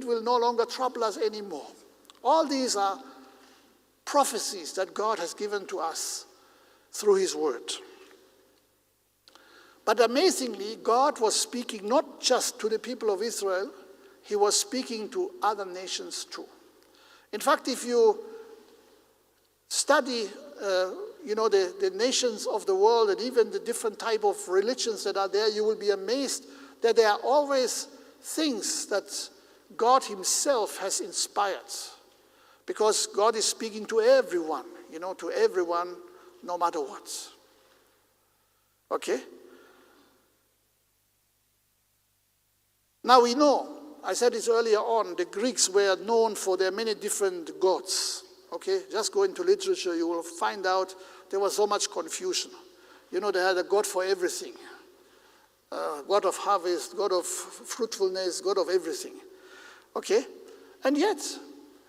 will no longer trouble us anymore. All these are prophecies that God has given to us through his word. But amazingly, God was speaking not just to the people of Israel, he was speaking to other nations too. In fact, if you study the nations of the world and even the different type of religions that are there, you will be amazed that there are always things that God himself has inspired. Because God is speaking to everyone, no matter what. Okay? Now we know, I said this earlier on, the Greeks were known for their many different gods. Okay? Just go into literature, you will find out there was so much confusion. They had a god for everything. God of harvest, God of fruitfulness, God of everything. Okay? And yet,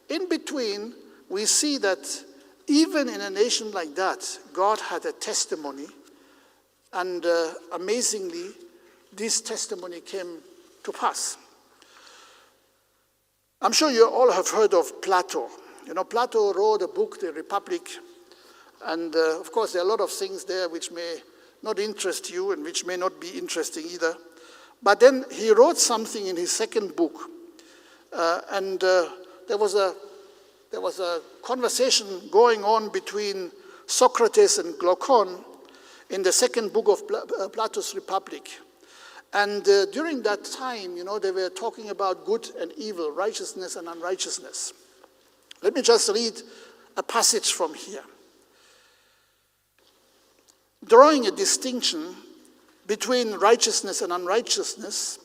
in between, we see that even in a nation like that, God had a testimony, and amazingly, this testimony came to pass. I'm sure you all have heard of Plato. Plato wrote a book, The Republic, and of course there are a lot of things there which may not interest you and which may not be interesting either. But then he wrote something in his second book, and there was a conversation going on between Socrates and Glaucon in the second book of Plato's Republic. And during that time, they were talking about good and evil, righteousness and unrighteousness. Let me just read a passage from here. Drawing a distinction between righteousness and unrighteousness,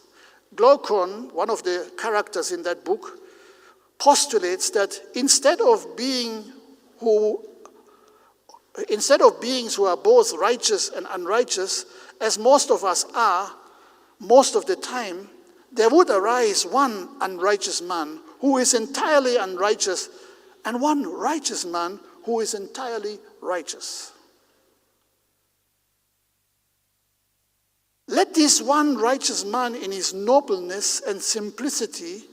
Glaucon, one of the characters in that book, postulates that instead of beings who are both righteous and unrighteous, as most of us are, most of the time, there would arise one unrighteous man who is entirely unrighteous, and one righteous man who is entirely righteous. Let this one righteous man in his nobleness and simplicity,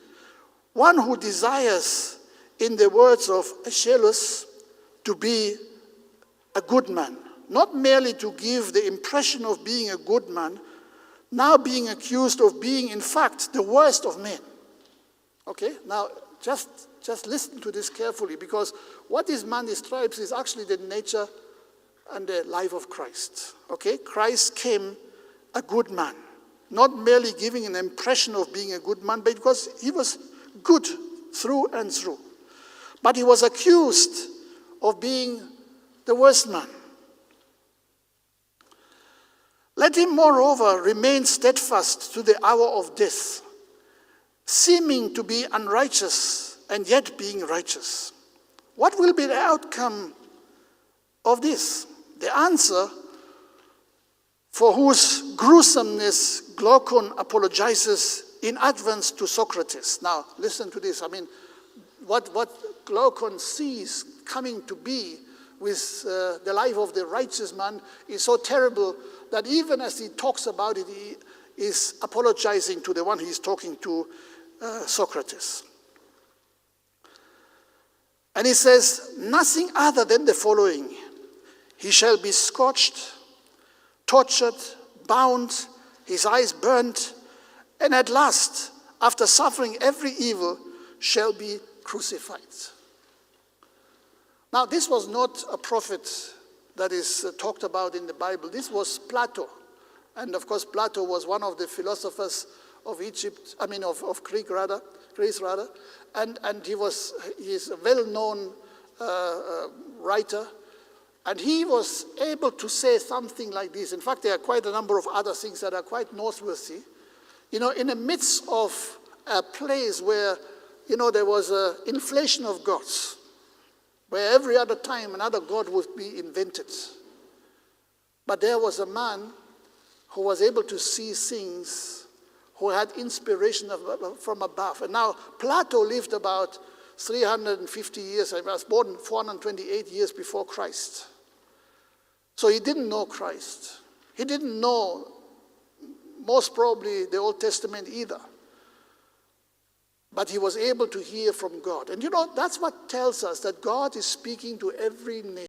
one who desires, in the words of Aeschylus, to be a good man, not merely to give the impression of being a good man, now being accused of being, in fact, the worst of men. Okay, now just listen to this carefully, because what this man describes is actually the nature and the life of Christ. Okay, Christ came a good man, not merely giving an impression of being a good man, but because he was good through and through. But he was accused of being the worst man. Let him, moreover, remain steadfast to the hour of death, seeming to be unrighteous and yet being righteous. What will be the outcome of this? The answer, for whose gruesomeness Glaucon apologizes in advance to Socrates. Now, listen to this. I mean, what Glaucon sees coming to be with the life of the righteous man is so terrible that even as he talks about it, he is apologizing to the one he's talking to, Socrates. And he says, nothing other than the following: he shall be scorched, tortured, bound, his eyes burnt, and at last, after suffering every evil, shall be crucified. Now, this was not a prophet that is talked about in the Bible. This was Plato. And of course, Plato was one of the philosophers of Greece rather. And he's a well-known writer. And he was able to say something like this. In fact, there are quite a number of other things that are quite noteworthy. In the midst of a place where, there was an inflation of gods, where every other time another god would be invented. But there was a man who was able to see things, who had inspiration from above. And now, Plato lived about 350 years, he was born 428 years before Christ. So he didn't know Christ. He didn't know, most probably, the Old Testament either. but he was able to hear from God. And you know, that's what tells us that God is speaking to every nation.